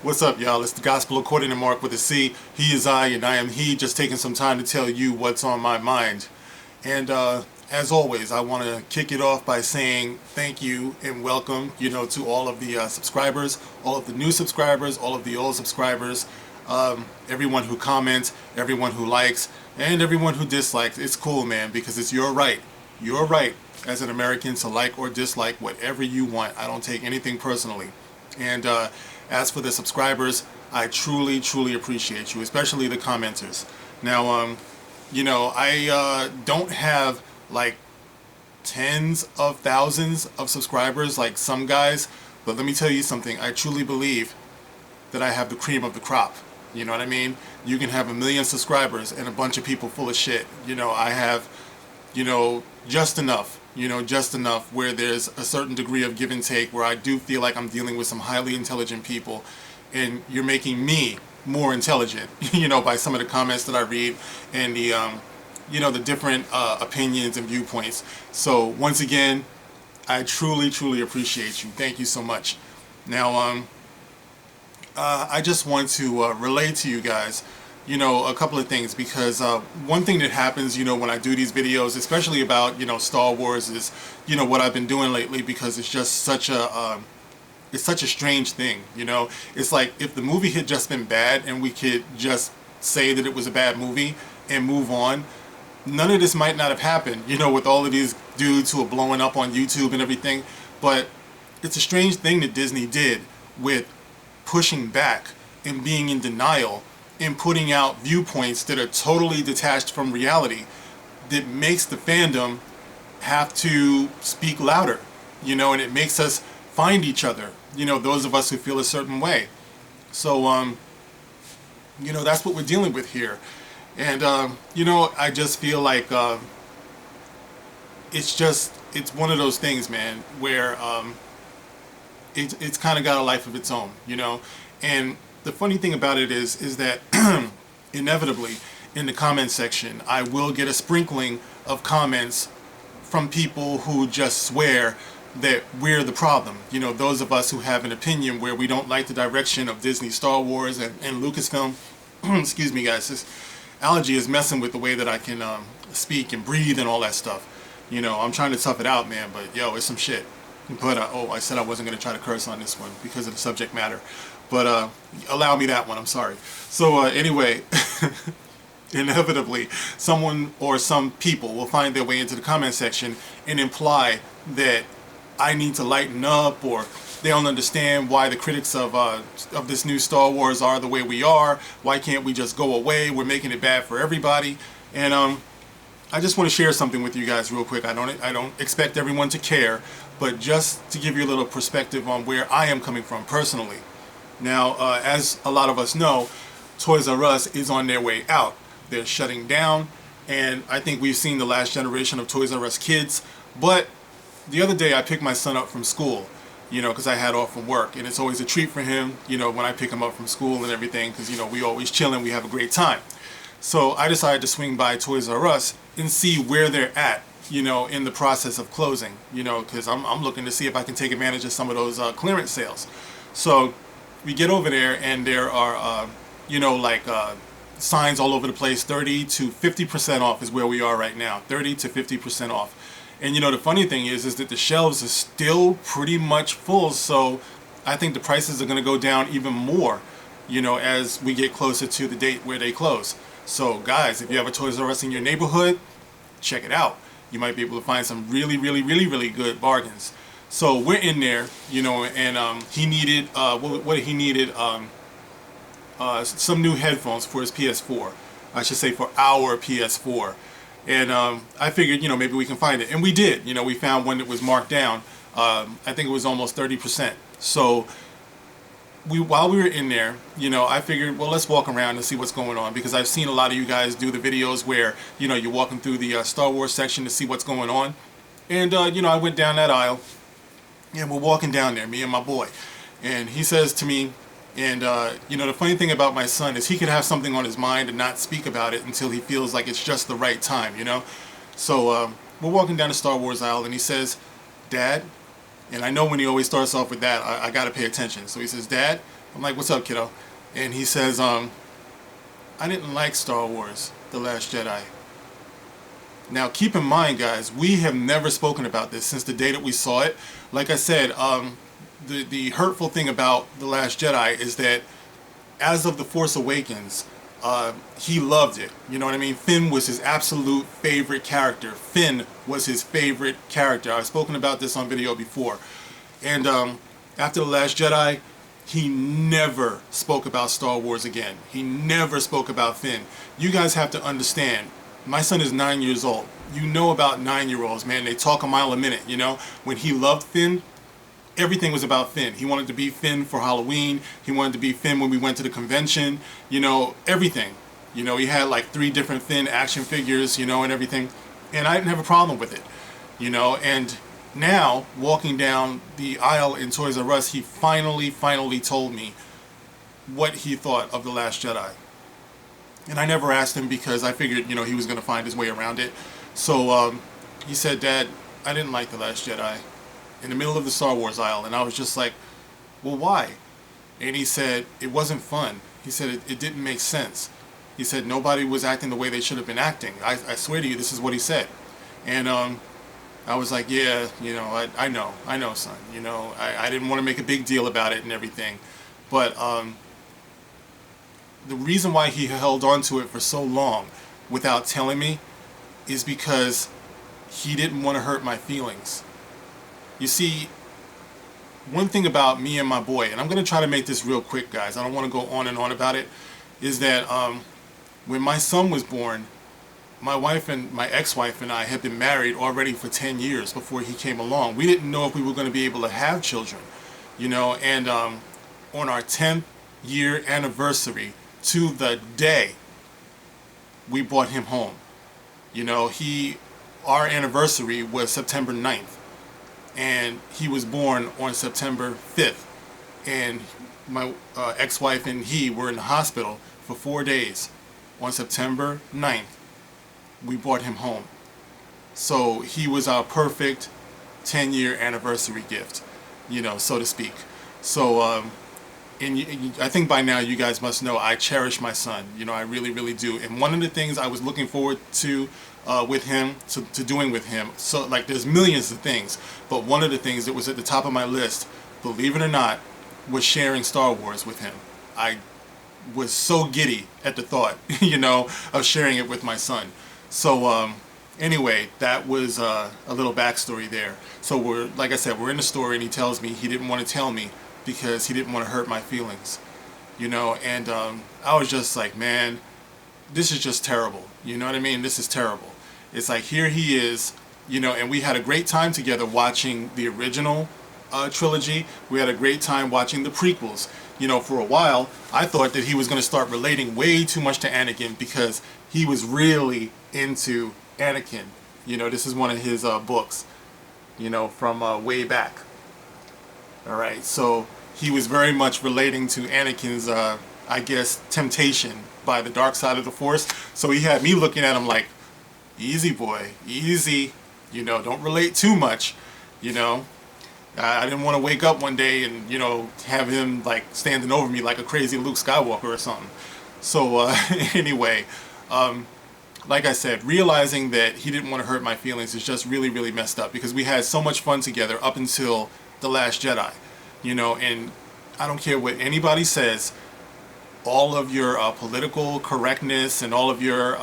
What's up, y'all? It's the Gospel according to Mark with a C. He is I, and I am he, just taking some time to tell you what's on my mind. And as always, I want to kick it off by saying thank you and welcome, to all of the subscribers, all of the new subscribers, all of the old subscribers, everyone who comments, everyone who likes, and everyone who dislikes. It's cool, man, because it's your right. Your right as an American to like or dislike whatever you want. I don't take anything personally. And as for the subscribers, I truly, truly appreciate you, especially the commenters. Now, I don't have like tens of thousands of subscribers like some guys, but let me tell you something. I truly believe that I have the cream of the crop. You know what I mean? You can have 1 million subscribers and a bunch of people full of shit. I have, just enough where there's a certain degree of give and take where I do feel like I'm dealing with some highly intelligent people, and you're making me more intelligent, by some of the comments that I read and the different opinions and viewpoints. So once again, I truly, truly appreciate you. Thank you so much. Now, I just want to relay to you guys, a couple of things, because one thing that happens, when I do these videos, especially about, Star Wars, is, what I've been doing lately, because it's just it's such a strange thing, It's like if the movie had just been bad and we could just say that it was a bad movie and move on, none of this might not have happened, with all of these dudes who are blowing up on YouTube and everything. But it's a strange thing that Disney did with pushing back and being in denial and putting out viewpoints that are totally detached from reality, that makes the fandom have to speak louder, and it makes us find each other, those of us who feel a certain way. So, that's what we're dealing with here. And, I just feel like it's one of those things, man, where it's kind of got a life of its own, And the funny thing about it is that inevitably in the comment section, I will get a sprinkling of comments from people who just swear that we're the problem. Those of us who have an opinion where we don't like the direction of Disney, Star Wars, and Lucasfilm. Excuse me, guys. This allergy is messing with the way that I can speak and breathe and all that stuff. I'm trying to tough it out, man, but yo, it's some shit. But, I said I wasn't going to try to curse on this one because of the subject matter. But allow me that one, I'm sorry. So anyway, inevitably, someone or some people will find their way into the comment section and imply that I need to lighten up, or they don't understand why the critics of this new Star Wars are the way we are. Why can't we just go away? We're making it bad for everybody. And I just want to share something with you guys real quick. I don't expect everyone to care, but just to give you a little perspective on where I am coming from personally. Now, as a lot of us know, Toys R Us is on their way out. They're shutting down, and I think we've seen the last generation of Toys R Us kids. But the other day I picked my son up from school, because I had off from work, and it's always a treat for him, when I pick him up from school and everything, because, we always chilling, we have a great time. So I decided to swing by Toys R Us and see where they're at, in the process of closing, because I'm looking to see if I can take advantage of some of those clearance sales. So we get over there, and there are, signs all over the place. 30 to 50% off is where we are right now. 30 to 50% off. And the funny thing is that the shelves are still pretty much full. So I think the prices are going to go down even more, as we get closer to the date where they close. So guys, if you have a Toys R Us in your neighborhood, check it out. You might be able to find some really, really, really, really good bargains. So we're in there, and he needed, he needed some new headphones for his PS4. I should say for our PS4. And I figured, maybe we can find it. And we did. We found one that was marked down. I think it was almost 30%. So while we were in there, I figured, well, let's walk around and see what's going on, because I've seen a lot of you guys do the videos where, you're walking ththrough the Star Wars section to see what's going on. And, I went down that aisle. And we're walking down there, me and my boy. And he says to me, and, the funny thing about my son is he could have something on his mind and not speak about it until he feels like it's just the right time, So we're walking down the Star Wars aisle, and he says, "Dad, And I know when he always starts off with that, I got to pay attention. So he says, Dad, I'm like, what's up, kiddo? And he says, I didn't like Star Wars, The Last Jedi. Now, keep in mind, guys, we have never spoken about this since the day that we saw it. Like I said, the hurtful thing about The Last Jedi is that as of The Force Awakens, he loved it. You know what I mean? Finn was his absolute favorite character. Finn was his favorite character. I've spoken about this on video before. And after The Last Jedi, he never spoke about Star Wars again. He never spoke about Finn. You guys have to understand, my son is 9 years old. You know about 9-year-olds, man. They talk a mile a minute, you know? When he loved Finn, everything was about Finn. He wanted to be Finn for Halloween. He wanted to be Finn when we went to the convention. You know, everything. You know, he had like 3 different Finn action figures, you know, and everything. And I didn't have a problem with it, you know? And now, walking down the aisle in Toys R Us, he finally told me what he thought of The Last Jedi. And I never asked him because I figured, you know, he was going to find his way around it. So he said, Dad, I didn't like The Last Jedi, in the middle of the Star Wars aisle. And I was just like, well, why? And he said, it wasn't fun. He said, it didn't make sense. He said, nobody was acting the way they should have been acting. I swear to you, this is what he said. And I was like, yeah, you know, I know, son. You know, I didn't want to make a big deal about it and everything. But the reason why he held on to it for so long without telling me is because he didn't want to hurt my feelings. You see, one thing about me and my boy, and I'm going to try to make this real quick, guys. I don't want to go on and on about it, is that when my son was born, my ex-wife and I had been married already for 10 years before he came along. We didn't know if we were going to be able to have children, you know, and on our 10th year anniversary, to the day, we brought him home. You know, our anniversary was September 9th, and he was born on September 5th, and my ex-wife and he were in the hospital for 4 days. On September 9th, we brought him home. So he was our perfect 10-year anniversary gift, you know, so to speak. So, and I think by now you guys must know I cherish my son. You know, I really do. And one of the things I was looking forward to with him, to doing with him, so like there's millions of things, but one of the things that was at the top of my list, believe it or not, was sharing Star Wars with him. I was so giddy at the thought, you know, of sharing it with my son. So anyway, that was a little backstory there. So like I said, we're in the store and he tells me he didn't want to tell me because he didn't want to hurt my feelings, you know, and I was just like, man, this is just terrible. You know what I mean? This is terrible. It's like, here he is, you know, and we had a great time together watching the original trilogy. We had a great time watching the prequels. You know, for a while, I thought that he was going to start relating way too much to Anakin because he was really into Anakin. You know, this is one of his books, you know, from way back. All right, so he was very much relating to Anakin's, I guess, temptation by the dark side of the Force. So he had me looking at him like, easy boy, easy, you know, don't relate too much, you know. I didn't want to wake up one day and, you know, have him like standing over me like a crazy Luke Skywalker or something. So anyway, like I said, realizing that he didn't want to hurt my feelings is just really messed up because we had so much fun together up until The Last Jedi, you know, and I don't care what anybody says, all of your political correctness and all of your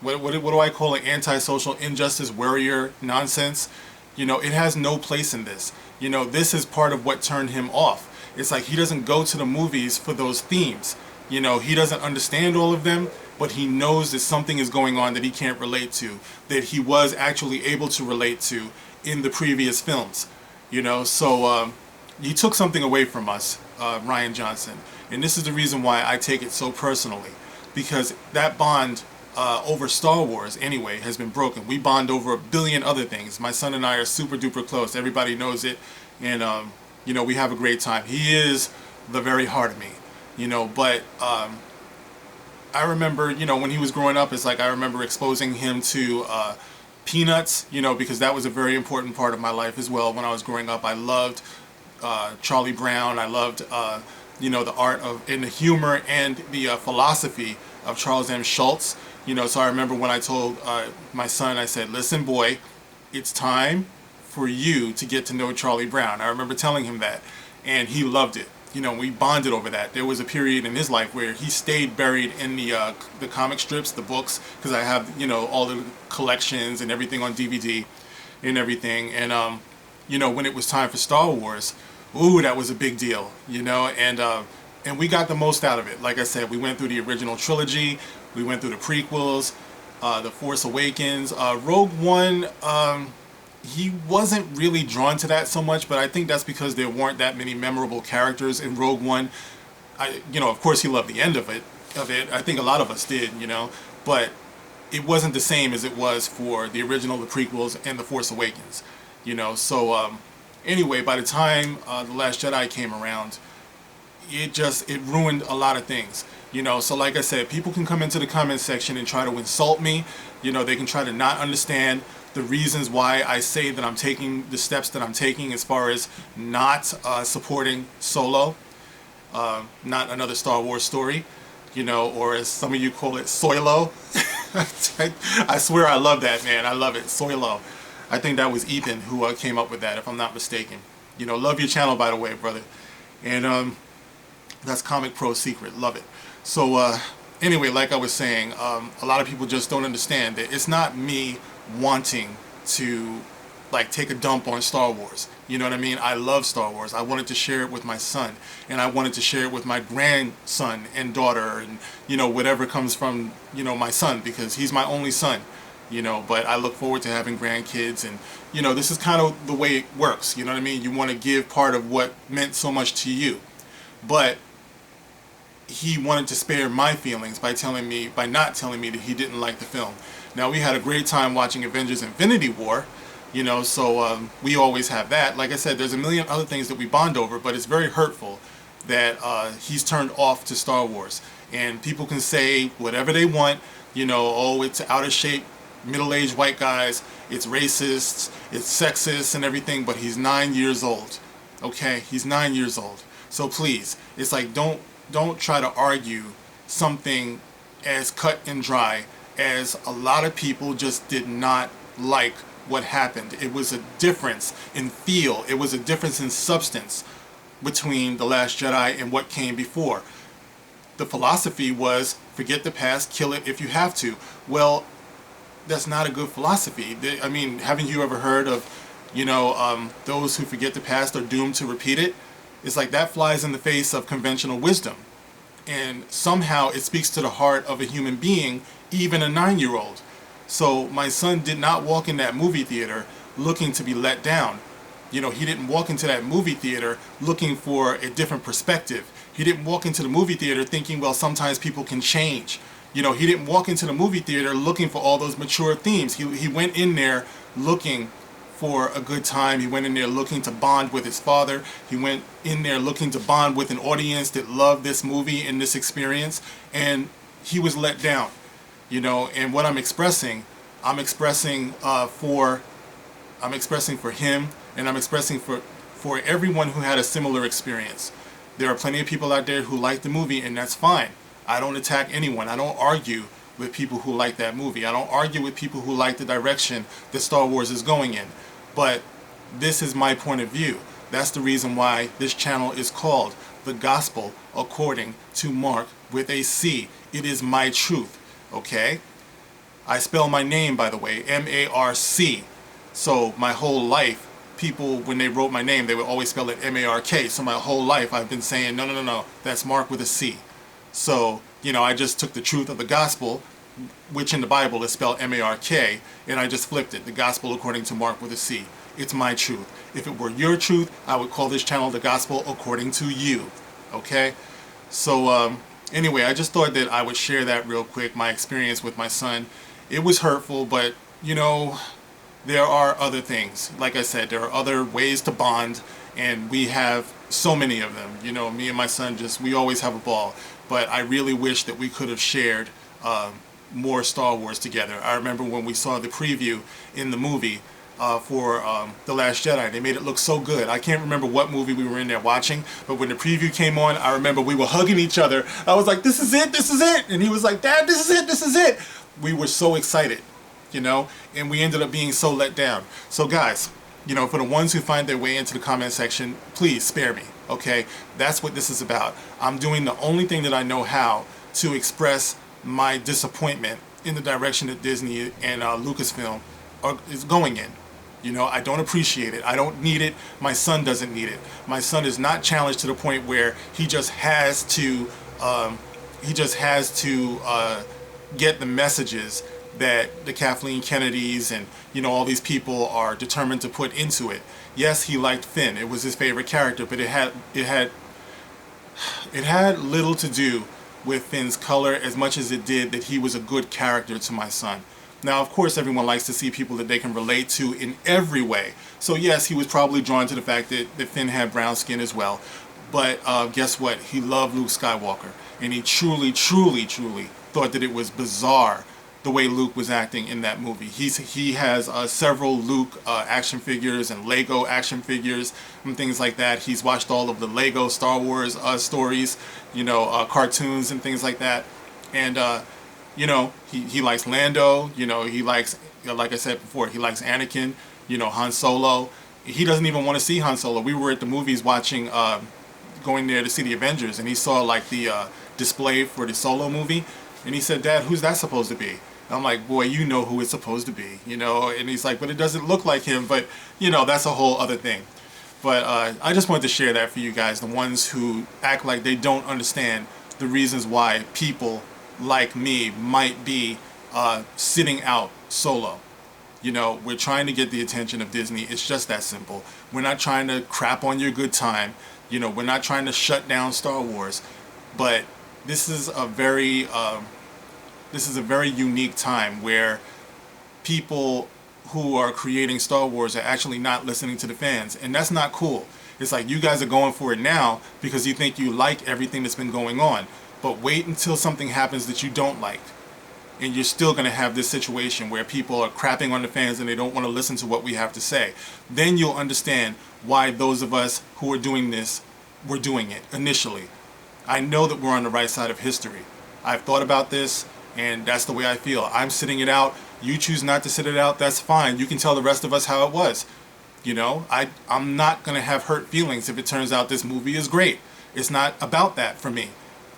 what do I call it, antisocial injustice warrior nonsense, you know, it has no place in this. You know, this is part of what turned him off. It's like he doesn't go to the movies for those themes. You know, he doesn't understand all of them, but he knows that something is going on that he can't relate to, that he was actually able to relate to in the previous films. You know, so he took something away from us, Rian Johnson. And this is the reason why I take it so personally. Because that bond over Star Wars, anyway, has been broken. We bond over a billion other things. My son and I are super duper close. Everybody knows it. And, you know, we have a great time. He is the very heart of me, you know. But I remember, you know, when he was growing up, it's like I remember exposing him to Peanuts, you know, because that was a very important part of my life as well. When I was growing up, I loved Charlie Brown. I loved, you know, the art of, and the humor and the philosophy of Charles M. Schultz. You know, so I remember when I told my son, I said, listen, boy, it's time for you to get to know Charlie Brown. I remember telling him that, and he loved it. You know, we bonded over that. There was a period in his life where he stayed buried in the comic strips, the books, because I have, you know, all the collections and everything on DVD and everything. And you know, when it was time for Star Wars, ooh, that was a big deal. You know, and we got the most out of it. Like I said, we went through the original trilogy, we went through the prequels, the Force Awakens, Rogue One. He wasn't really drawn to that so much, but I think that's because there weren't that many memorable characters in Rogue One. You know, of course he loved the end of it. I think a lot of us did, you know, but it wasn't the same as it was for the original, the prequels, and the Force Awakens, you know. So anyway, by the time The Last Jedi came around, it ruined a lot of things, you know. So like I said, people can come into the comment section and try to insult me. You know, they can try to not understand the reasons why I say that I'm taking the steps that I'm taking as far as not supporting Solo, not another Star Wars story, you know, or as some of you call it, Soilo. I swear I love that, man. I love it, Soilo. I think that was Ethan who came up with that, if I'm not mistaken. You know, love your channel, by the way, brother. And that's Comic Pro Secret. Love it. So anyway, like I was saying, a lot of people just don't understand that it's not me wanting to like take a dump on Star Wars. You know what I mean? I love Star Wars. I wanted to share it with my son, and I wanted to share it with my grandson and daughter, and you know, whatever comes from, you know, my son, because he's my only son, you know. But I look forward to having grandkids, and you know, this is kind of the way it works. You know what I mean? You want to give part of what meant so much to you. But he wanted to spare my feelings by not telling me that he didn't like the film. Now, we had a great time watching Avengers Infinity War, you know, so we always have that. Like I said, there's a million other things that we bond over, but it's very hurtful that he's turned off to Star Wars. And people can say whatever they want, you know, oh, it's out of shape, middle-aged white guys, it's racist, it's sexist and everything, but he's 9 years old, okay? He's 9 years old. So please, it's like, don't try to argue something as cut and dry as a lot of people just did not like what happened. It was a difference in feel. It was a difference in substance between The Last Jedi and what came before. The philosophy was, forget the past, kill it if you have to. Well, that's not a good philosophy. I mean, haven't you ever heard of, you know, those who forget the past are doomed to repeat it? It's like that flies in the face of conventional wisdom. And somehow it speaks to the heart of a human being, even a 9-year-old. So my son did not walk in that movie theater looking to be let down. You know, he didn't walk into that movie theater looking for a different perspective. He didn't walk into the movie theater thinking, well, sometimes people can change. You know, he didn't walk into the movie theater looking for all those mature themes. He went in there looking for a good time. He went in there looking to bond with his father. He went in there looking to bond with an audience that loved this movie and this experience, and he was let down, you know. And what I'm expressing for him, and I'm expressing for everyone who had a similar experience. There are plenty of people out there who like the movie, and that's fine. I don't attack anyone. I don't argue with people who like that movie. I don't argue with people who like the direction that Star Wars is going in. But this is my point of view. That's the reason why this channel is called The Gospel According to Mark with a C. It is my truth, okay? I spell my name, by the way, M-A-R-C. So my whole life, people, when they wrote my name, they would always spell it M-A-R-K. So my whole life I've been saying, no, that's Mark with a C. So, you know, I just took the truth of the gospel, which in the Bible is spelled M-A-R-K, and I just flipped it. The Gospel According to Mark with a C. It's my truth. If it were your truth, I would call this channel The Gospel According to You. Okay? So, anyway, I just thought that I would share that real quick, my experience with my son. It was hurtful, but, you know, there are other things. Like I said, there are other ways to bond, and we have so many of them. You know, me and my son we always have a ball. But I really wish that we could have shared more Star Wars together. I remember when we saw the preview in the movie for The Last Jedi. They made it look so good. I can't remember what movie we were in there watching, but when the preview came on, I remember we were hugging each other. I was like, this is it, this is it. And he was like, Dad, this is it, this is it. We were so excited, you know, and we ended up being so let down. So guys, you know, for the ones who find their way into the comment section, please spare me, okay? That's what this is about. I'm doing the only thing that I know how to express my disappointment in the direction that Disney and Lucasfilm is going in. You know, I don't appreciate it. I don't need it. My son doesn't need it. My son is not challenged to the point where he just has to get the messages that the Kathleen Kennedys and, you know, all these people are determined to put into it. Yes, he liked Finn. It was his favorite character, but it had little to do with Finn's color as much as it did that he was a good character to my son. Now, of course, everyone likes to see people that they can relate to in every way. So yes, he was probably drawn to the fact that Finn had brown skin as well. But guess what? He loved Luke Skywalker. And he truly, truly, truly thought that it was bizarre the way Luke was acting in that movie. He has several Luke action figures and Lego action figures and things like that. He's watched all of the Lego Star Wars stories, you know, cartoons and things like that. And, you know, he likes Lando, you know, he likes, you know, like I said before, he likes Anakin, you know, Han Solo. He doesn't even want to see Han Solo. We were at the movies watching, going there to see the Avengers, and he saw like the display for the Solo movie. And he said, Dad, who's that supposed to be? I'm like, boy, you know who it's supposed to be, you know? And he's like, but it doesn't look like him, but, you know, that's a whole other thing. But I just wanted to share that for you guys, the ones who act like they don't understand the reasons why people like me might be sitting out Solo. You know, we're trying to get the attention of Disney. It's just that simple. We're not trying to crap on your good time. You know, we're not trying to shut down Star Wars. But this is a very unique time where people who are creating Star Wars are actually not listening to the fans, and that's not cool. It's like you guys are going for it now because you think you like everything that's been going on, but wait until something happens that you don't like, and you're still going to have this situation where people are crapping on the fans and they don't want to listen to what we have to say. Then you'll understand why those of us who are doing this were doing it initially. I know that we're on the right side of history. I've thought about this, and that's the way I feel. I'm sitting it out. You choose not to sit it out, that's fine. You can tell the rest of us how it was. You know, I'm not going to have hurt feelings if it turns out this movie is great. It's not about that for me.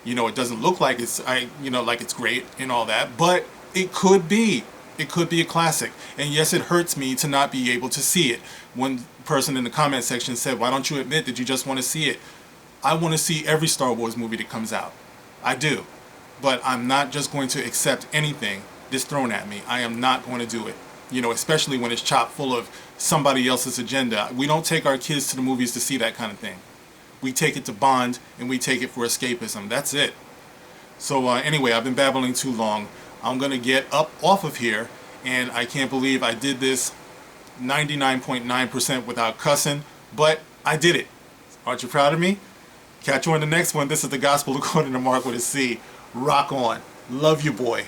You know, it doesn't look like it's great and all that, but it could be. It could be a classic. And yes, it hurts me to not be able to see it. One person in the comment section said, why don't you admit that you just want to see it? I want to see every Star Wars movie that comes out. I do. But I'm not just going to accept anything that's thrown at me. I am not going to do it. You know, especially when it's chock full of somebody else's agenda. We don't take our kids to the movies to see that kind of thing. We take it to bond, and we take it for escapism. That's it. So anyway, I've been babbling too long. I'm going to get up off of here, and I can't believe I did this 99.9% without cussing, but I did it. Aren't you proud of me? Catch you on the next one. This is the Gospel According to Mark with a C. Rock on. Love you, boy.